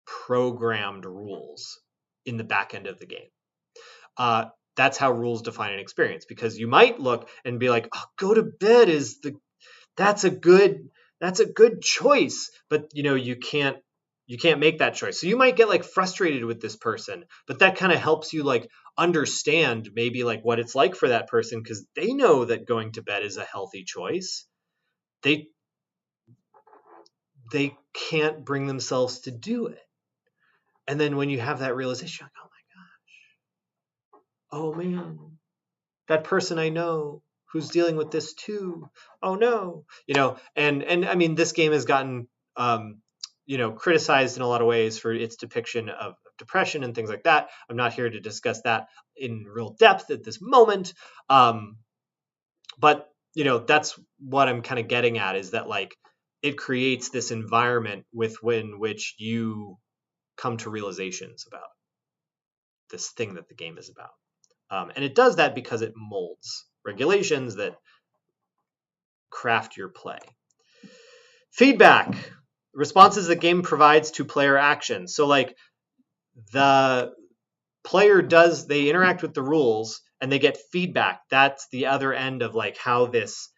programmed rules in the back end of the game. That's how rules define an experience, because you might look and be like, oh, go to bed that's a good choice, but you can't make that choice. So you might get like frustrated with this person, but that kind of helps you like understand maybe like what it's like for that person, because they know that going to bed is a healthy choice. They can't bring themselves to do it. And then when you have that realization, like, oh my gosh, oh man, that person I know who's dealing with this too. Oh no, and I mean, this game has gotten, criticized in a lot of ways for its depiction of depression and things like that. I'm not here to discuss that in real depth at this moment. But that's what I'm kind of getting at, is that like it creates this environment within which you come to realizations about this thing that the game is about. And it does that because it molds regulations that craft your play. Feedback. Responses the game provides to player actions. So like the player they interact with the rules and they get feedback. That's the other end of like how this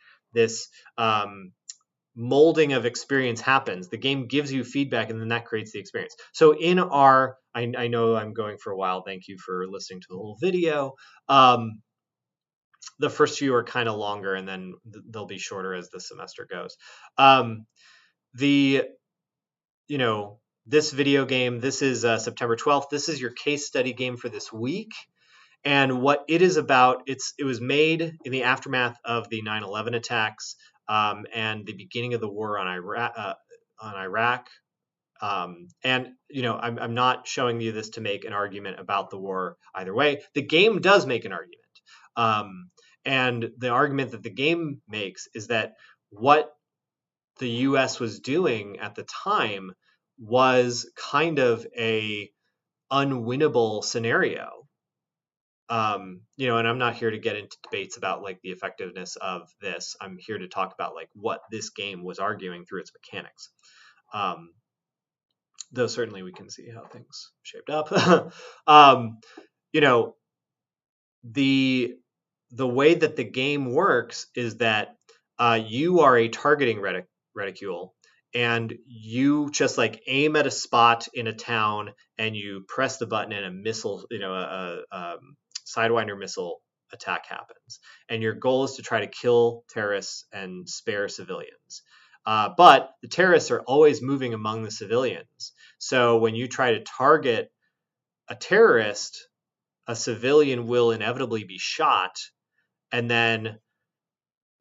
molding of experience happens. The game gives you feedback, and then that creates the experience. So in our, I know I'm going for a while. Thank you for listening to the whole video. The first few are kind of longer, and then they'll be shorter as the semester goes. This video game, this is September 12th. This is your case study game for this week. And what it is about, it was made in the aftermath of the 9/11 attacks and the beginning of the war on Iraq. And I'm not showing you this to make an argument about the war either way. The game does make an argument. And the argument that the game makes is that what the US was doing at the time was kind of a unwinnable scenario. And I'm not here to get into debates about like the effectiveness of this. I'm here to talk about like what this game was arguing through its mechanics. Though certainly we can see how things shaped up. The way that the game works is that you are a targeting reticule, and you just like aim at a spot in a town, and you press the button, and a missile, a Sidewinder missile attack happens. And your goal is to try to kill terrorists and spare civilians. But the terrorists are always moving among the civilians. So when you try to target a terrorist, a civilian will inevitably be shot. And then,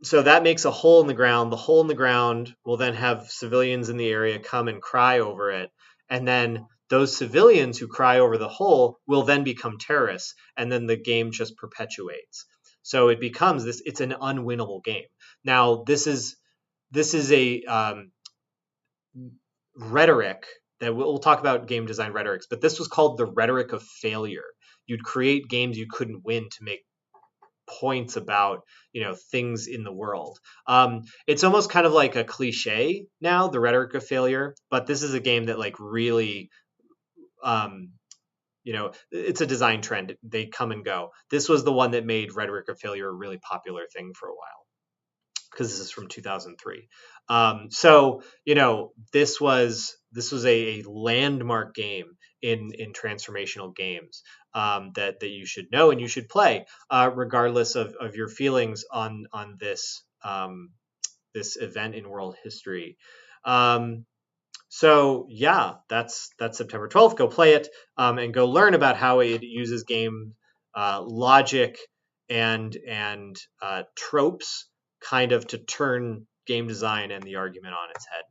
so that makes a hole in the ground. The hole in the ground will then have civilians in the area come and cry over it. And then those civilians who cry over the hole will then become terrorists. And then the game just perpetuates. So it becomes it's an unwinnable game. Now, this is a rhetoric that we'll talk about game design rhetorics, but this was called the rhetoric of failure. You'd create games you couldn't win to make points about things in the world. It's almost kind of like a cliche now, the rhetoric of failure, but this is a game that like really it's a design trend. They come and go. This was the one that made rhetoric of failure a really popular thing for a while, because this is from 2003. So this was a landmark game in transformational games that you should know and you should play, regardless of your feelings on this this event in world history. So yeah, that's September 12th. Go play it and go learn about how it uses game logic and tropes kind of to turn game design and the argument on its head.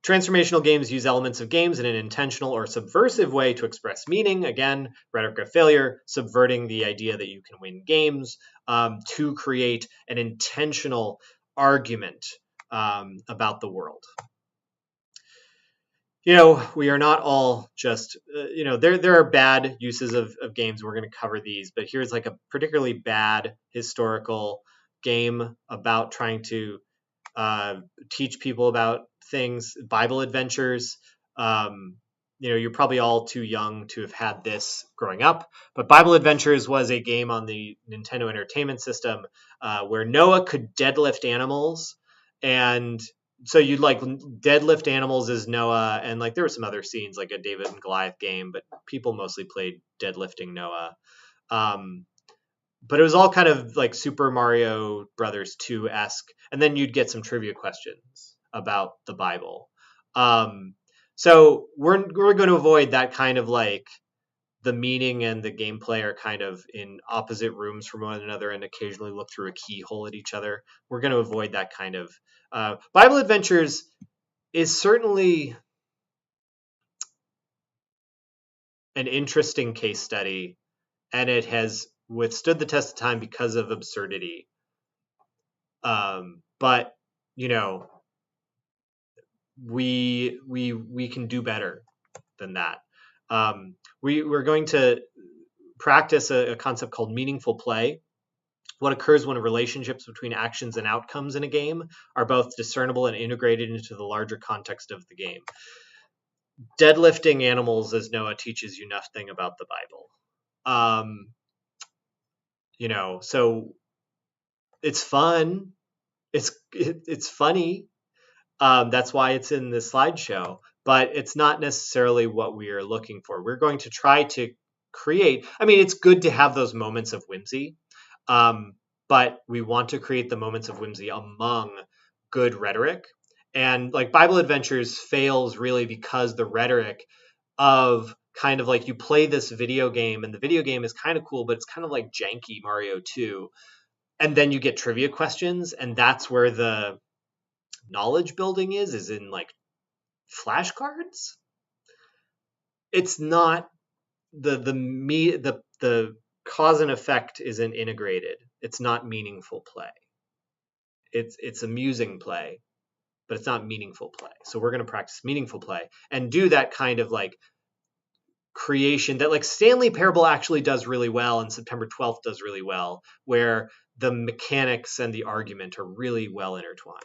Transformational games use elements of games in an intentional or subversive way to express meaning. Again, Rhetoric of Failure, subverting the idea that you can win games to create an intentional argument about the world. We are not all just, there are bad uses of games. We're going to cover these, but here's like a particularly bad historical game about trying to teach people about things, Bible adventures. You're probably all too young to have had this growing up, but Bible Adventures was a game on the Nintendo Entertainment System where Noah could deadlift animals, and so you'd like deadlift animals as Noah, and like there were some other scenes like a David and Goliath game, but people mostly played deadlifting Noah. But it was all kind of like Super Mario Brothers 2-esque, and then you'd get some trivia questions about the Bible. So we're going to avoid that kind of like the meaning and the gameplay are kind of in opposite rooms from one another and occasionally look through a keyhole at each other. We're going to avoid that kind of Bible Adventures is certainly an interesting case study, and it has withstood the test of time because of absurdity. But we can do better than that. We're going to practice a concept called meaningful play. What occurs when relationships between actions and outcomes in a game are both discernible and integrated into the larger context of the game. Deadlifting animals as Noah teaches you nothing about the Bible. So it's fun. It's funny. That's why it's in the slideshow, but it's not necessarily what we are looking for. We're going to try to create, it's good to have those moments of whimsy, but we want to create the moments of whimsy among good rhetoric. And like Bible Adventures fails really because the rhetoric of kind of like you play this video game and the video game is kind of cool, but it's kind of like janky Mario 2. And then you get trivia questions, and that's where the knowledge building is in like flashcards. It's not the cause and effect isn't integrated. It's not meaningful play. It's amusing play, but it's not meaningful play. So we're going to practice meaningful play and do that kind of like creation that like Stanley Parable actually does really well, and September 12th does really well, where the mechanics and the argument are really well intertwined.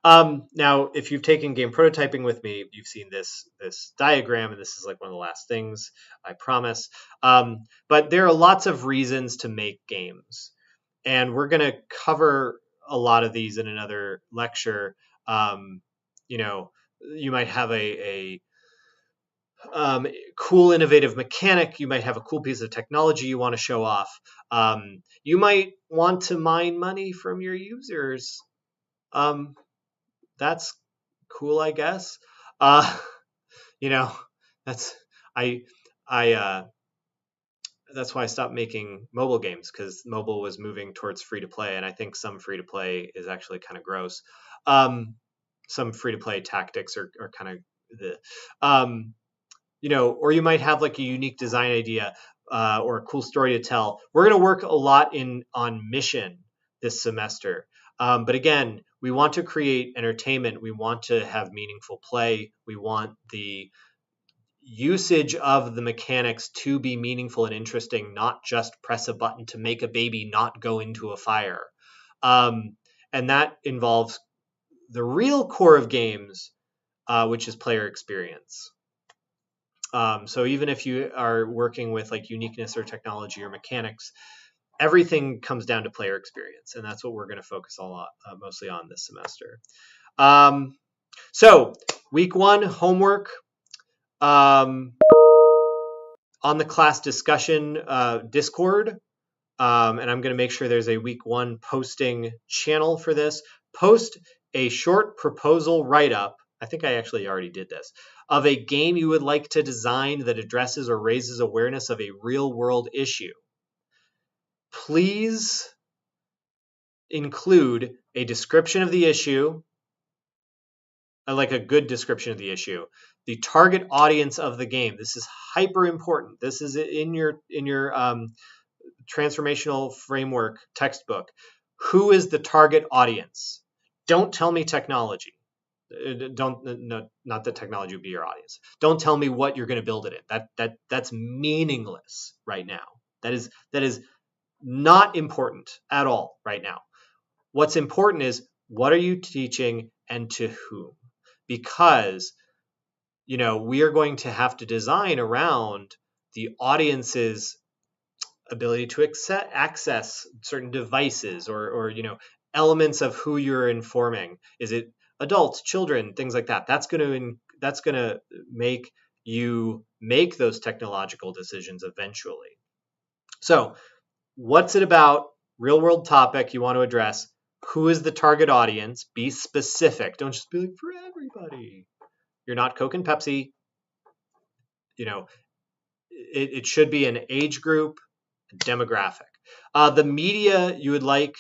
Now, if you've taken game prototyping with me, you've seen this diagram, and this is like one of the last things, I promise. But there are lots of reasons to make games, and we're going to cover a lot of these in another lecture. You might have a cool, innovative mechanic. You might have a cool piece of technology you want to show off. You might want to mine money from your users. That's cool, I guess. That's that's why I stopped making mobile games, because mobile was moving towards free to play, and I think some free to play is actually kind of gross. Some free to play tactics are kind of or you might have like a unique design idea or a cool story to tell. We're going to work a lot on mission this semester. But again, we want to create entertainment. We want to have meaningful play. We want the usage of the mechanics to be meaningful and interesting, not just press a button to make a baby not go into a fire. And that involves the real core of games, which is player experience. So even if you are working with like uniqueness or technology or mechanics, everything comes down to player experience, and that's what we're going to focus mostly on this semester. So week 1 homework on the class discussion Discord, and I'm going to make sure there's a week 1 posting channel for this. Post a short proposal write-up. I think I actually already did this. of a game you would like to design that addresses or raises awareness of a real-world issue. Please include a description of the issue, like a good description of the issue, the target audience of the game. This is hyper important. This is in your transformational framework textbook. Who is the target audience? Don't tell me technology. Not that technology would be your audience. Don't tell me what you're going to build it in. That's meaningless right now. That is not important at all right now. What's important is, what are you teaching and to whom? Because, we are going to have to design around the audience's ability to access certain devices or elements of who you're informing. Is it adults, children, things like that? That's going to make you make those technological decisions eventually. So, what's it about? Real world topic you want to address. Who is the target audience? Be specific. Don't just be like, for everybody. You're not Coke and Pepsi. It should be an age group, a demographic. The media you would like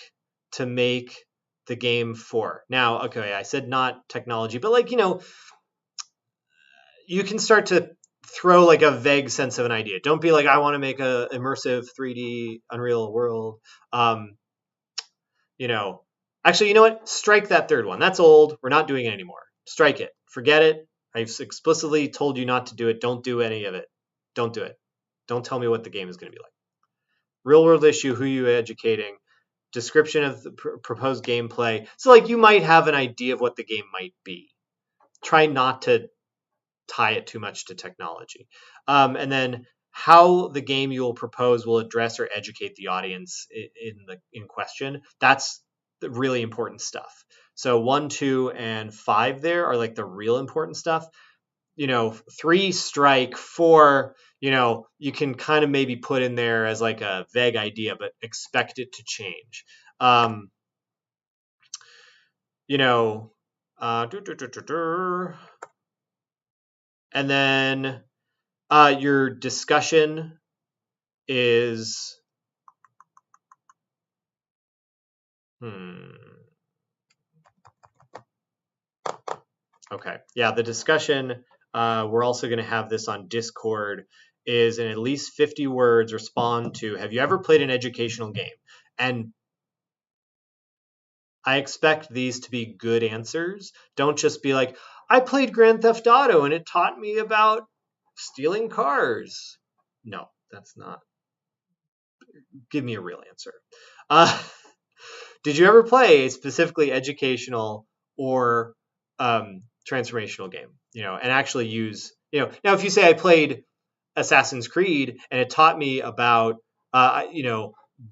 to make the game for. Now, okay, I said not technology, but you can start to throw like a vague sense of an idea. Don't be like, I want to make a immersive 3D Unreal world. Actually, you know what? Strike that third one. That's old. We're not doing it anymore. Strike it. Forget it. I've explicitly told you not to do it. Don't do any of it. Don't do it. Don't tell me what the game is going to be like. Real world issue, who you educating, description of the proposed gameplay. So you might have an idea of what the game might be. Try not to tie it too much to technology. And then how the game you will propose will address or educate the audience in question. That's the really important stuff. So 1, 2, and 5 there are like the real important stuff. 3 strike, 4, you can kind of maybe put in there as like a vague idea, but expect it to change. And then your discussion is okay. Yeah, the discussion, we're also going to have this on Discord, is in at least 50 words respond to, have you ever played an educational game? And I expect these to be good answers. Don't just be like, I played Grand Theft Auto and it taught me about stealing cars. No, that's not. Give me a real answer. Did you ever play a specifically educational or transformational game? And actually use, now if you say I played Assassin's Creed and it taught me about,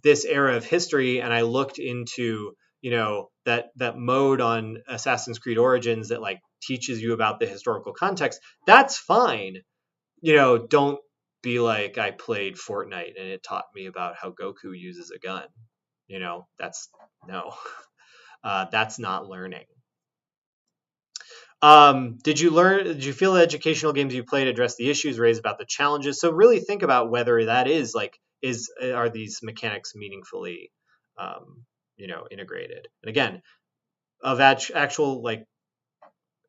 this era of history, and I looked into, that mode on Assassin's Creed Origins that teaches you about the historical context, that's fine. Don't be like, I played Fortnite and it taught me about how Goku uses a gun. That's no, that's not learning. Did you feel the educational games you played address the issues raised about the challenges? So really think about whether that is are these mechanics meaningfully, integrated? And again, of actual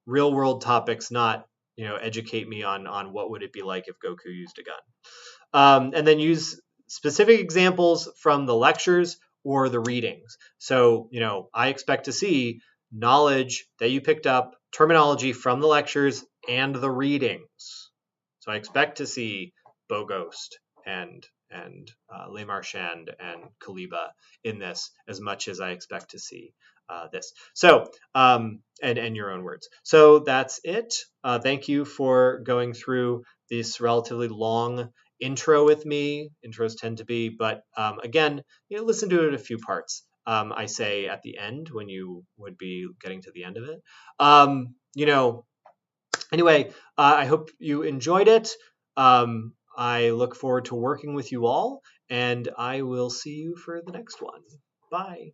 real world topics, not, educate me on what would it be like if Goku used a gun. And then use specific examples from the lectures or the readings. So, I expect to see knowledge that you picked up, terminology from the lectures and the readings. So I expect to see Bogost and Le Marchand and Kaliba in this as much as I expect to see this. So, and your own words. So that's it. Thank you for going through this relatively long intro with me. Intros tend to be, but again, listen to it in a few parts. I say at the end when you would be getting to the end of it. Anyway, I hope you enjoyed it. I look forward to working with you all, and I will see you for the next one. Bye.